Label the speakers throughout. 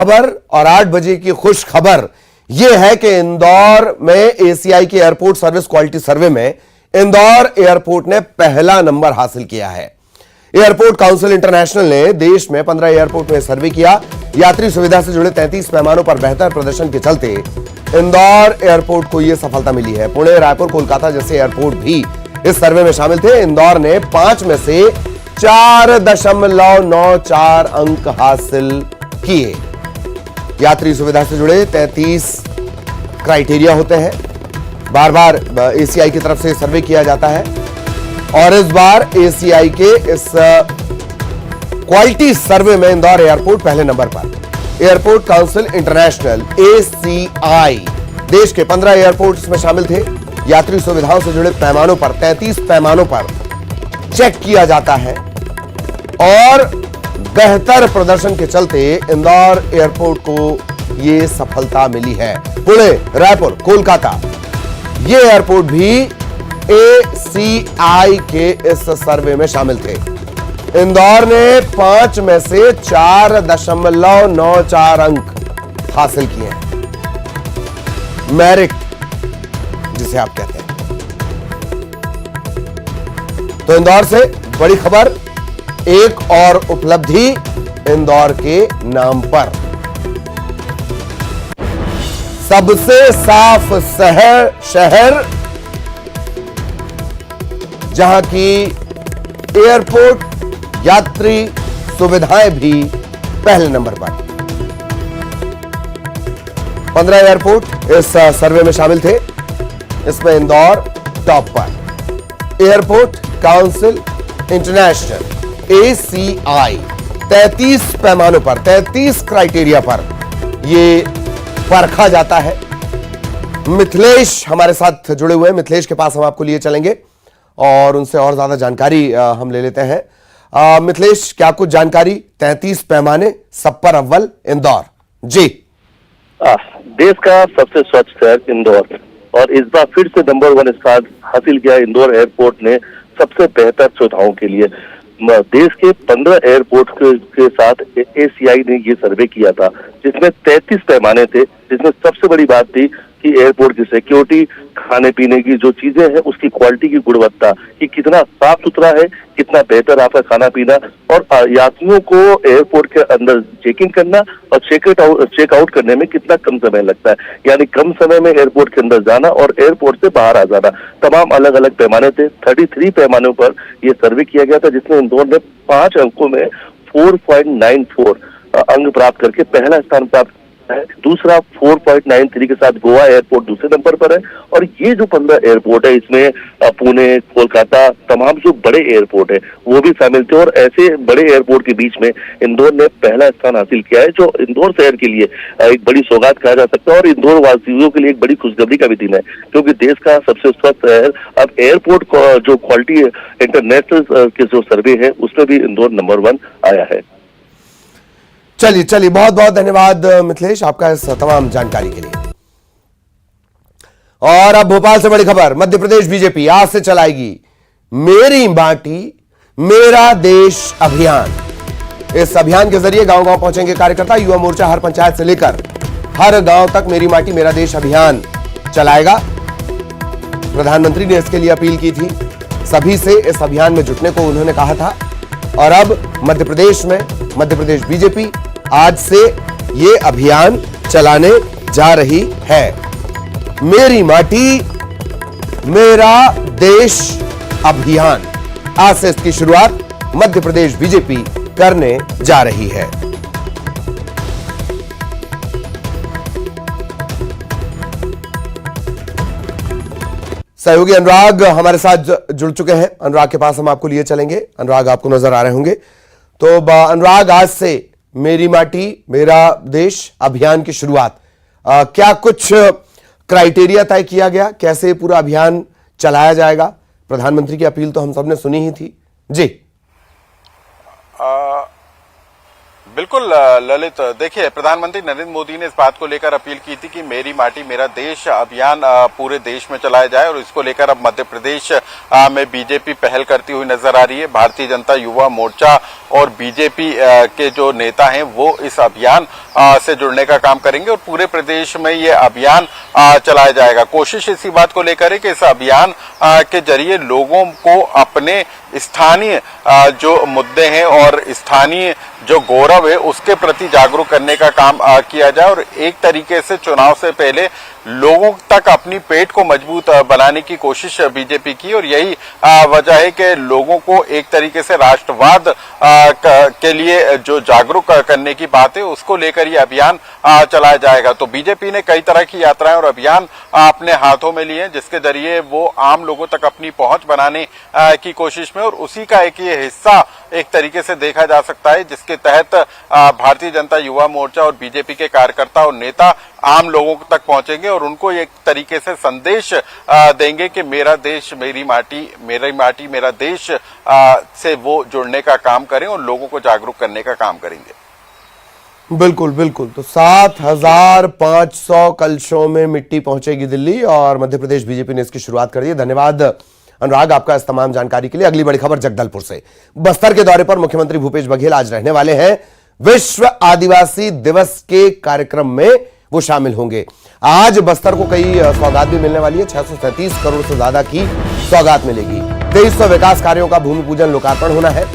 Speaker 1: खबर और 8 बजे की खुश खबर यह है कि इंदौर में एसीआई के एयरपोर्ट सर्विस क्वालिटी सर्वे में इंदौर एयरपोर्ट ने पहला नंबर हासिल किया है। एयरपोर्ट काउंसिल इंटरनेशनल ने देश में 15 एयरपोर्ट में सर्वे किया। यात्री सुविधा से जुड़े 33 पैमानों पर बेहतर प्रदर्शन के चलते इंदौर एयरपोर्ट को यह सफलता मिली है। पुणे, रायपुर, कोलकाता जैसे एयरपोर्ट भी इस सर्वे में शामिल थे। इंदौर ने 5 में से 4.94 अंक हासिल किए। यात्री सुविधा से जुड़े 33 क्राइटेरिया होते हैं। बार बार एसीआई की तरफ से सर्वे किया जाता है और इस बार एसीआई के इस क्वालिटी सर्वे में इंदौर एयरपोर्ट पहले नंबर पर। एयरपोर्ट काउंसिल इंटरनेशनल एसीआई देश के 15 एयरपोर्ट इसमें शामिल थे। यात्री सुविधाओं से जुड़े पैमानों पर 33 पैमानों पर चेक किया जाता है और बेहतर प्रदर्शन के चलते इंदौर एयरपोर्ट को यह सफलता मिली है। पुणे, रायपुर, कोलकाता ये एयरपोर्ट भी एसीआई के इस सर्वे में शामिल थे। इंदौर ने 5 में से 4.94 अंक हासिल किए हैं। मेरिट जिसे आप कहते हैं। तो इंदौर से बड़ी खबर, एक और उपलब्धि इंदौर के नाम पर। सबसे साफ शहर जहां की एयरपोर्ट यात्री सुविधाएं भी पहले नंबर पर। 15 एयरपोर्ट इस सर्वे में शामिल थे। इसमें इंदौर टॉप पर। एयरपोर्ट काउंसिल इंटरनेशनल एसीआई 33 पैमानों पर 33 क्राइटेरिया पर यह परखा जाता है। मिथिलेश हमारे साथ जुड़े हुए हैं। मिथिलेश के पास हम आपको लिए चलेंगे और उनसे और ज्यादा जानकारी हम ले लेते हैं। मिथिलेश, क्या कुछ जानकारी? 33 पैमाने, सब पर अव्वल इंदौर। जी,
Speaker 2: देश का सबसे स्वच्छ शहर इंदौर और इस बार फिर से नंबर 1 स्थान हासिल किया इंदौर एयरपोर्ट ने सबसे बेहतर सुविधाओं के लिए। देश के 15 एयरपोर्ट के साथ एसीआई ने ये सर्वे किया था जिसमें 33 पैमाने थे, जिसमें सबसे बड़ी बात थी कि एयरपोर्ट की सिक्योरिटी, खाने पीने की जो चीजें हैं उसकी क्वालिटी की गुणवत्ता, कि कितना साफ सुथरा है, कितना बेहतर आपका खाना पीना और यात्रियों को एयरपोर्ट के अंदर चेक इन करना और चेक आउट करने में कितना कम समय लगता है, यानी कम समय में एयरपोर्ट के अंदर जाना और एयरपोर्ट से बाहर आ जाना। तमाम अलग अलग पैमाने थे। 33 पैमानों पर यह सर्वे किया गया था जिसमें इंदौर ने 5 अंकों में 4.94 अंक प्राप्त करके पहला स्थान प्राप्त है। दूसरा 4.93 के साथ गोवा एयरपोर्ट दूसरे नंबर पर है और ये जो 15 एयरपोर्ट है इसमें पुणे, कोलकाता, तमाम जो बड़े एयरपोर्ट है वो भी शामिल थे और ऐसे बड़े एयरपोर्ट के बीच में इंदौर ने पहला स्थान हासिल किया है, जो इंदौर शहर के लिए एक बड़ी सौगात कहा जा सकता है और इंदौर वासियों के लिए एक बड़ी खुशखबरी का भी दिन है, क्योंकि देश का सबसे स्वच्छ शहर अब एयरपोर्ट जो क्वालिटी इंटरनेशनल के जो सर्वे है उसमें भी इंदौर नंबर 1 आया है।
Speaker 1: चलिए, बहुत बहुत धन्यवाद मिथिलेश आपका इस तमाम जानकारी के लिए। और अब भोपाल से बड़ी खबर, मध्य प्रदेश बीजेपी आज से चलाएगी मेरी माटी मेरा देश अभियान। इस अभियान के जरिए गांव गांव पहुंचेंगे कार्यकर्ता। युवा मोर्चा हर पंचायत से लेकर हर गांव तक मेरी माटी मेरा देश अभियान चलाएगा। प्रधानमंत्री ने इसके लिए अपील की थी, सभी से इस अभियान में जुटने को उन्होंने कहा था और अब मध्य प्रदेश बीजेपी आज से ये अभियान चलाने जा रही है। मेरी माटी मेरा देश अभियान, आज से इसकी शुरुआत मध्य प्रदेश बीजेपी करने जा रही है। सहयोगी अनुराग हमारे साथ जुड़ चुके हैं। अनुराग के पास हम आपको लिए चलेंगे। अनुराग, आपको नजर आ रहे होंगे। तो अनुराग, आज से मेरी माटी मेरा देश अभियान की शुरुआत, क्या कुछ क्राइटेरिया तय किया गया? कैसे पूरा अभियान चलाया जाएगा? प्रधानमंत्री की अपील तो हम सबने सुनी ही थी। जी
Speaker 3: बिल्कुल ललित, देखिए प्रधानमंत्री नरेंद्र मोदी ने इस बात को लेकर अपील की थी कि मेरी माटी मेरा देश अभियान पूरे देश में चलाया जाए और इसको लेकर अब मध्य प्रदेश में बीजेपी पहल करती हुई नजर आ रही है। भारतीय जनता युवा मोर्चा और बीजेपी के जो नेता हैं वो इस अभियान से जुड़ने का काम करेंगे और पूरे प्रदेश में ये अभियान चलाया जाएगा। कोशिश इसी बात को लेकर है कि इस अभियान के जरिए लोगों को अपने स्थानीय जो मुद्दे हैं और स्थानीय जो गौरव है उसके प्रति जागरूक करने का काम किया जाए और एक तरीके से चुनाव से पहले लोगों तक अपनी पेट को मजबूत बनाने की कोशिश बीजेपी की और यही वजह है कि लोगों को एक तरीके से राष्ट्रवाद के लिए जो जागरूक करने की बात है उसको लेकर ये अभियान चलाया जाएगा। तो बीजेपी ने कई तरह की यात्राएं और अभियान अपने हाथों में लिए हैं जिसके जरिए वो आम लोगों तक अपनी पहुंच बनाने की कोशिश में और उसी का एक ये हिस्सा एक तरीके से देखा जा सकता है जिसके तहत भारतीय जनता युवा मोर्चा और बीजेपी के कार्यकर्ता और नेता आम लोगों तक पहुंचेंगे और उनको एक तरीके से संदेश देंगे कि मेरा देश मेरी माटी मेरा देश से वो जुड़ने का काम करें और लोगों को जागरूक करने का काम करेंगे।
Speaker 1: बिल्कुल बिल्कुल। तो 7,500 कलशों में मिट्टी पहुंचेगी दिल्ली और मध्य प्रदेश बीजेपी ने इसकी शुरुआत कर दी। धन्यवाद अनुराग आपका इस तमाम जानकारी के लिए। अगली बड़ी खबर जगदलपुर से। बस्तर के दौरे पर मुख्यमंत्री भूपेश बघेल आज रहने वाले हैं। विश्व आदिवासी दिवस के कार्यक्रम में वो शामिल होंगे। आज बस्तर को कई सौगात भी मिलने वाली है। 637 करोड़ से ज्यादा की सौगात मिलेगी। 2300 विकास कार्यों का भूमि पूजन लोकार्पण होना है।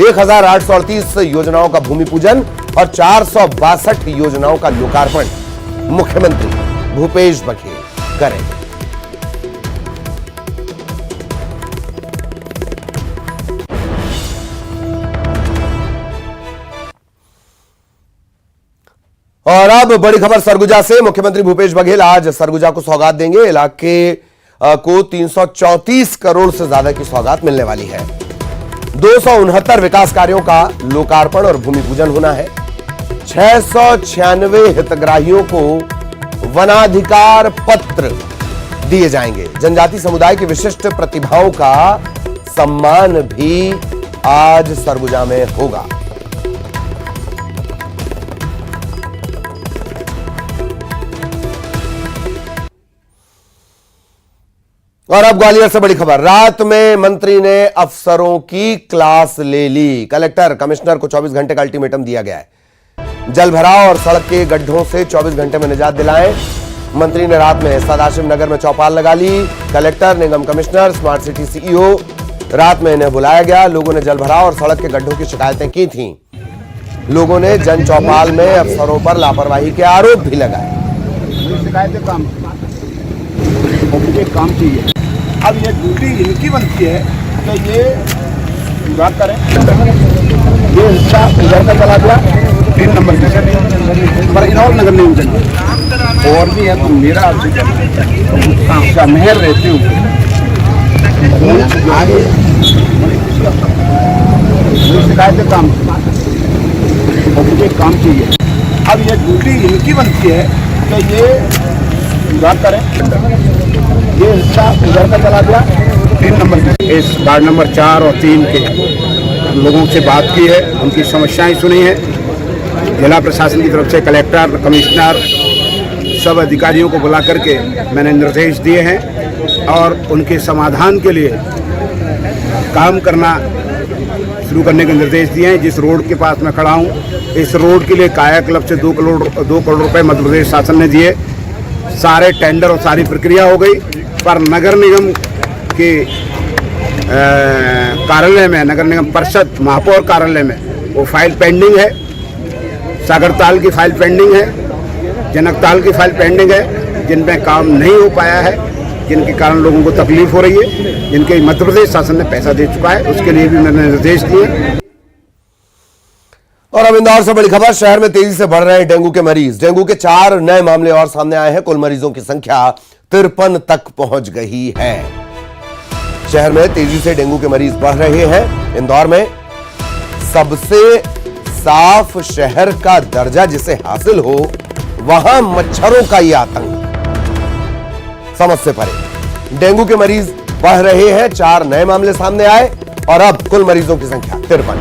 Speaker 1: 1838 योजनाओं का भूमि पूजन और 462 योजनाओं का लोकार्पण मुख्यमंत्री भूपेश बघेल करेंगे। और अब बड़ी खबर सरगुजा से। मुख्यमंत्री भूपेश बघेल आज सरगुजा को सौगात देंगे। इलाके को 334 करोड़ से ज्यादा की सौगात मिलने वाली है। 269 विकास कार्यों का लोकार्पण और भूमि पूजन होना है। 696 हितग्राहियों को वनाधिकार पत्र दिए जाएंगे। जनजाति समुदाय की विशिष्ट प्रतिभाओं का सम्मान भी आज सरगुजा में होगा। और अब ग्वालियर से बड़ी खबर। रात में मंत्री ने अफसरों की क्लास ले ली। कलेक्टर कमिश्नर को 24 घंटे का अल्टीमेटम दिया गया है। जल भराव और सड़क के गड्ढों से 24 घंटे में निजात दिलाएं। मंत्री ने रात में सदाशिव नगर में चौपाल लगा ली। कलेक्टर, निगम कमिश्नर, स्मार्ट सिटी सीईओ, रात में इन्हें बुलाया गया। लोगों ने जल भराव और सड़क के गड्ढों की शिकायतें की थीं। लोगों ने जन चौपाल में अफसरों पर लापरवाही के आरोप भी लगाए।
Speaker 4: शिकायतें काम चाहिए। अब ये ड्यूटी इनकी बनती है कि ये पूरा करें। ये हिस्सा उधर का चला गया 3 नंबर से पर इनौर नगर नहीं चले और भी है तो मेरा महर रहती हूँ आगे शिकायतें काम चाहिए। अब ये ड्यूटी इनकी बनती है कि ये पूरा करें। ये हिस्सा उधर का चला गया 3 नंबर से। इस वार्ड नंबर 4 और 3 के लोगों से बात की है, उनकी समस्याएं सुनी है। जिला प्रशासन की तरफ से कलेक्टर, कमिश्नर, सब अधिकारियों को बुला करके मैंने निर्देश दिए हैं और उनके समाधान के लिए काम करना शुरू करने के निर्देश दिए हैं। जिस रोड के पास मैं खड़ा हूँ, इस रोड के लिए कायाकल्प से 2 करोड़ रुपए मध्य प्रदेश शासन ने दिए। सारे टेंडर और सारी प्रक्रिया हो गई, पर नगर निगम के कार्यालय में, नगर निगम परिषद महापौर कार्यालय में वो फाइल पेंडिंग है। सागरताल की फाइल पेंडिंग है, जनकताल की फाइल पेंडिंग है, जिनमें काम नहीं हो पाया है, जिनके कारण लोगों को तकलीफ हो रही है, जिनके मध्य प्रदेश शासन ने पैसा दे चुका है, उसके लिए भी मैंने निर्देश दिए।
Speaker 1: और अब इंदौर से बड़ी खबर। शहर में तेजी से बढ़ रहे हैं डेंगू के मरीज। डेंगू के 4 नए मामले और सामने आए हैं। कुल मरीजों की संख्या 53 तक पहुंच गई है। शहर में तेजी से डेंगू के मरीज बढ़ रहे हैं। इंदौर में सबसे साफ शहर का दर्जा जिसे हासिल हो, वहां मच्छरों का ये आतंक समझ से परे। डेंगू के मरीज बढ़ रहे हैं। 4 नए मामले सामने आए और अब कुल मरीजों की संख्या 53।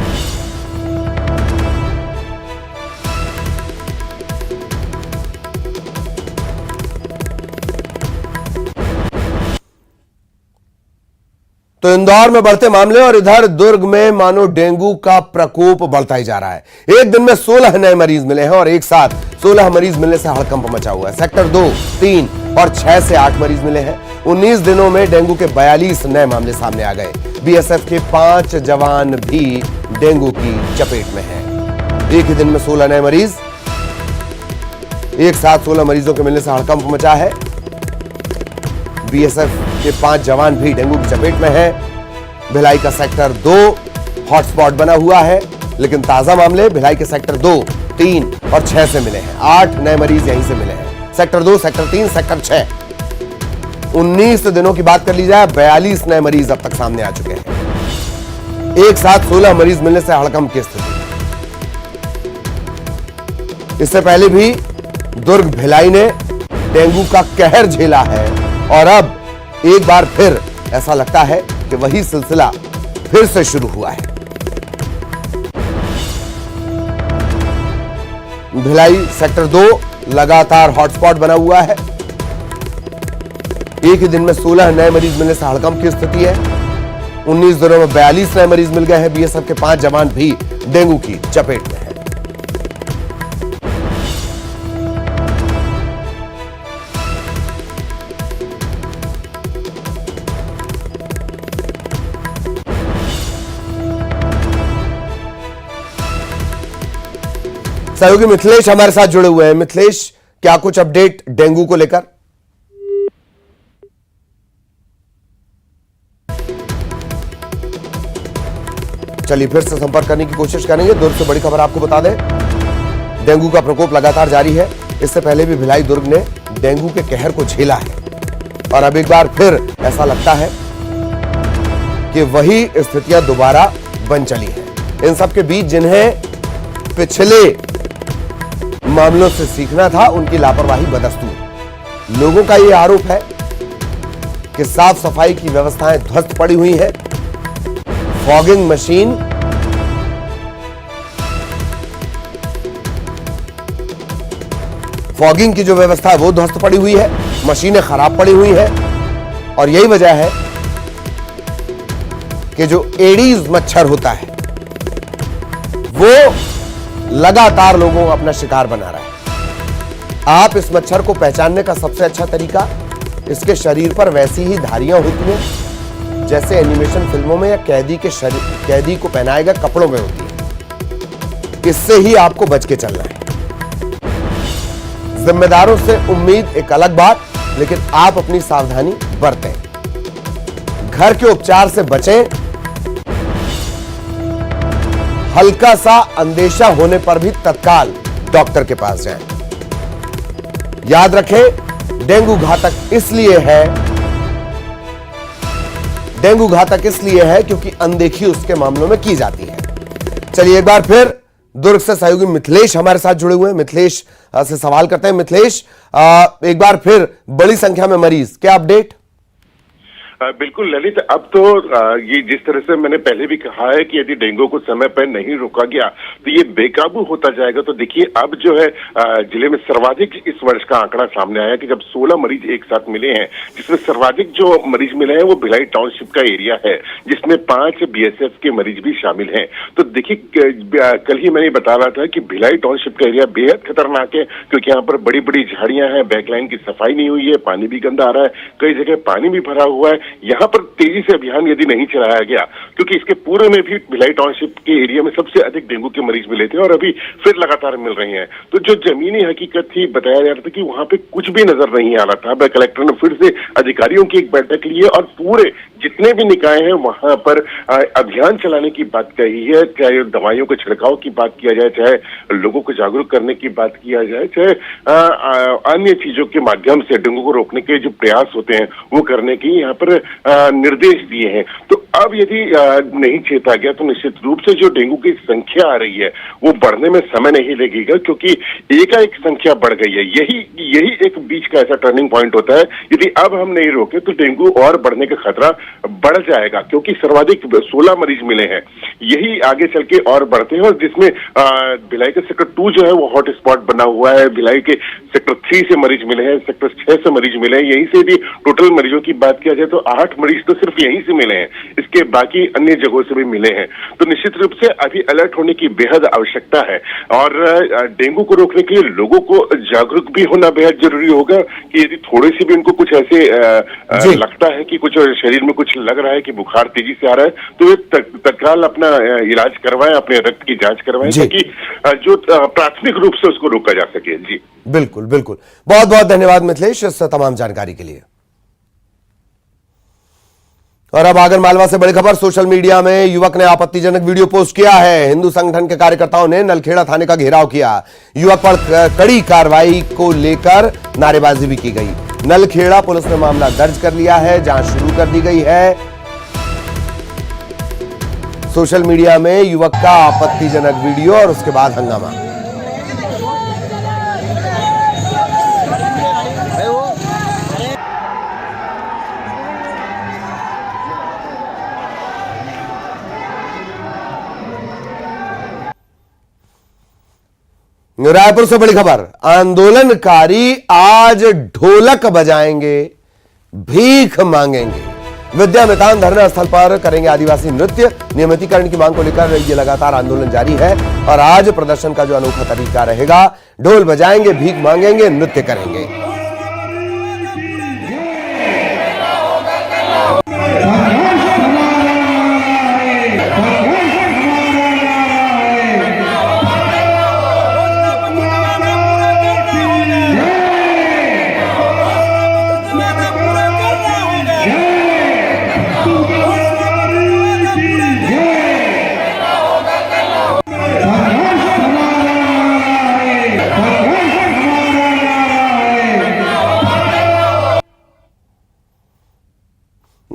Speaker 1: तो इंदौर में बढ़ते मामले और इधर दुर्ग में मानो डेंगू का प्रकोप बढ़ता ही जा रहा है। एक दिन में 16 नए मरीज मिले हैं और एक साथ 16 मरीज मिलने से हड़कंप मचा हुआ है। सेक्टर 2, 3 और 6 से 8 मरीज मिले हैं। 19 दिनों में डेंगू के 42 नए मामले सामने आ गए। बीएसएफ के 5 जवान भी डेंगू की चपेट में हैं। एक ही दिन में 16 नए मरीज, एक साथ 16 मरीजों के मिलने से हड़कंप मचा है। बीएसएफ के 5 जवान भी डेंगू की चपेट में हैं। भिलाई का सेक्टर 2 हॉटस्पॉट बना हुआ है, लेकिन ताजा मामले भिलाई के सेक्टर 2, 3 और 6 से मिले हैं। 8 नए मरीज यहीं से मिले हैं। Sector 2, sector 3, sector 6। 19 दिनों की बात कर ली जाए, 42 नए मरीज अब तक सामने आ चुके हैं। एक साथ 16 मरीज मिलने से हड़कंप की स्थिति। इससे पहले भी दुर्ग भिलाई ने डेंगू का कहर झेला है और अब एक बार फिर ऐसा लगता है कि वही सिलसिला फिर से शुरू हुआ है। भिलाई सेक्टर 2 लगातार हॉटस्पॉट बना हुआ है। एक ही दिन में 16 नए मरीज मिलने से हड़कंप की स्थिति है। 19 दिनों में 42 नए मरीज मिल गए हैं। बीएसएफ के 5 जवान भी डेंगू की चपेट में हैं। सहयोगी मिथिलेश हमारे साथ जुड़े हुए हैं। मिथिलेश, क्या कुछ अपडेट डेंगू को लेकर? चलिए फिर से संपर्क करने की कोशिश करेंगे। दुर्ग से बड़ी खबर आपको बता दें, डेंगू का प्रकोप लगातार जारी है। इससे पहले भी भिलाई दुर्ग ने डेंगू के कहर को झेला है और अब एक बार फिर ऐसा लगता है कि वही स्थितियां दोबारा बन चली हैं। इन सब के बीच जिन्हें पिछले मामलों से सीखना था, उनकी लापरवाही बदस्तूर। लोगों का यह आरोप है कि साफ सफाई की व्यवस्थाएं ध्वस्त पड़ी हुई हैं। फॉगिंग मशीन फॉगिंग की जो व्यवस्था है वो ध्वस्त पड़ी हुई है, मशीनें खराब पड़ी हुई है और यही वजह है कि जो एडीज मच्छर होता है वो लगातार लोगों को अपना शिकार बना रहा है। आप इस मच्छर को पहचानने का सबसे अच्छा तरीका, इसके शरीर पर वैसी ही धारियां होती हैं जैसे एनिमेशन फिल्मों में या कैदी को पहनाए गए कपड़ों में होती है। इससे ही आपको बच के चलना है। जिम्मेदारों से उम्मीद एक अलग बात, लेकिन आप अपनी सावधानी बरतें। घर के उपचार से बचें। हल्का सा अंदेशा होने पर भी तत्काल डॉक्टर के पास जाएं। याद रखें, डेंगू घातक इसलिए है क्योंकि अनदेखी उसके मामलों में की जाती है। चलिए एक बार फिर दुर्ग से सहयोगी मिथिलेश हमारे साथ जुड़े हुए हैं। मिथिलेश से सवाल करते हैं। मिथिलेश, एक बार फिर बड़ी संख्या में मरीज, क्या अपडेट?
Speaker 5: बिल्कुल ललित, अब तो ये जिस तरह से मैंने पहले भी कहा है कि यदि डेंगू को समय पर नहीं रोका गया तो ये बेकाबू होता जाएगा। तो देखिए अब जो है जिले में सर्वाधिक इस वर्ष का आंकड़ा सामने आया कि जब 16 मरीज एक साथ मिले हैं, जिसमें सर्वाधिक जो मरीज मिले हैं वो भिलाई टाउनशिप का एरिया है, जिसमें 5 बीएसएफ के मरीज भी शामिल हैं। तो देखिए कल ही मैंने बता रहा था कि भिलाई टाउनशिप का एरिया बेहद खतरनाक है क्योंकि यहाँ पर बड़ी बड़ी झाड़ियां हैं, बैकलाइन की सफाई नहीं हुई है, पानी भी गंदा आ रहा है, कई जगह पानी भी भरा हुआ है। यहाँ पर तेजी से अभियान यदि नहीं चलाया गया, क्योंकि इसके पूर्व में भी भिलाई टाउनशिप के एरिया में सबसे अधिक डेंगू के मरीज मिले थे और अभी फिर लगातार मिल रहे हैं। तो जो जमीनी हकीकत थी, बताया जा रहा था कि वहां पे कुछ भी नजर नहीं आ रहा था। अब कलेक्टर ने फिर से अधिकारियों की एक बैठक ली है और पूरे जितने भी निकाय हैं वहां पर अभियान चलाने की बात कही है। चाहे दवाइयों के छिड़काव की बात किया जाए, चाहे लोगों को जागरूक करने की बात किया जाए, चाहे अन्य चीजों के माध्यम से डेंगू को रोकने के जो प्रयास होते हैं वो करने की यहाँ पर निर्देश दिए हैं। तो अब यदि नहीं चेता गया तो निश्चित रूप से जो डेंगू की संख्या आ रही है वो बढ़ने में समय नहीं लगेगा, क्योंकि एकाएक संख्या बढ़ गई है। यही एक बीच का ऐसा टर्निंग पॉइंट होता है। यदि अब हम नहीं रोके तो डेंगू और बढ़ने का खतरा बढ़ जाएगा, क्योंकि सर्वाधिक 16 मरीज मिले हैं। यही आगे चल के और बढ़ते हैं और जिसमें भिलाई के सेक्टर 2 जो है वो हॉट स्पॉट बना हुआ है। भिलाई के सेक्टर 3 से मरीज मिले हैं, सेक्टर 6 से मरीज मिले हैं। यहीं से भी टोटल मरीजों की बात किया जाए तो 8 मरीज तो सिर्फ यहीं से मिले हैं, इसके बाकी अन्य जगहों से भी मिले हैं। तो निश्चित रूप से अभी अलर्ट होने की बेहद आवश्यकता है और डेंगू को रोकने के लिए लोगों को जागरूक भी होना बेहद जरूरी होगा कि यदि थोड़े से भी उनको कुछ ऐसे लगता है कि कुछ शरीर में कुछ लग रहा है कि बुखार तेजी से आ रहा है तो वे तत्काल अपना इलाज करवाएं, अपने रक्त की जांच करवाएं ताकि जो प्राथमिक रूप से उसको रोका जा सके। जी
Speaker 1: बिल्कुल बिल्कुल, बहुत बहुत धन्यवाद मिथिलेश इस तमाम जानकारी के लिए। और अब आगर मालवा से बड़ी खबर, सोशल मीडिया में युवक ने आपत्तिजनक वीडियो पोस्ट किया है। हिंदू संगठन के कार्यकर्ताओं ने नलखेड़ा थाने का घेराव किया। युवक पर कड़ी कार्रवाई को लेकर नारेबाजी भी की गई। नलखेड़ा पुलिस ने मामला दर्ज कर लिया है, जांच शुरू कर दी गई है। सोशल मीडिया में युवक का आपत्तिजनक वीडियो और उसके बाद हंगामा। रायपुर से बड़ी खबर, आंदोलनकारी आज ढोलक बजाएंगे, भीख मांगेंगे। विद्या मितान धरना स्थल पर करेंगे आदिवासी नृत्य। नियमितीकरण की मांग को लेकर ये लगातार आंदोलन जारी है और आज प्रदर्शन का जो अनोखा तरीका रहेगा, ढोल बजाएंगे, भीख मांगेंगे, नृत्य करेंगे।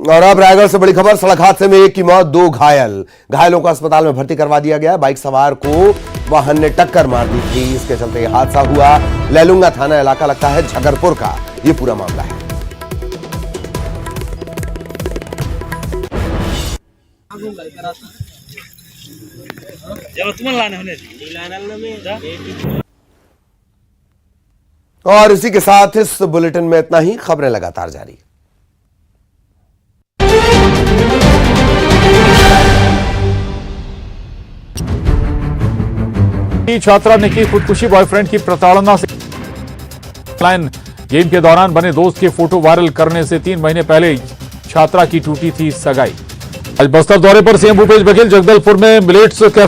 Speaker 1: और अब रायगढ़ से बड़ी खबर, सड़क हादसे में एक की मौत, 2 घायल। घायलों को अस्पताल में भर्ती करवा दिया गया। बाइक सवार को वाहन ने टक्कर मार दी थी, इसके चलते यह हादसा हुआ। लैलूंगा थाना इलाका लगता है झगरपुर का यह पूरा मामला है। और इसी के साथ इस बुलेटिन में इतना ही। खबरें लगातार जारी।
Speaker 6: छात्रा ने की खुदकुशी, बॉयफ्रेंड की प्रताड़ना से ऑनलाइन गेम के दौरान बने दोस्त के फोटो वायरल करने से 3 महीने पहले छात्रा की टूटी थी सगाई। आज बस्तर दौरे पर सीएम भूपेश बघेल जगदलपुर में मिलेट्स कैफे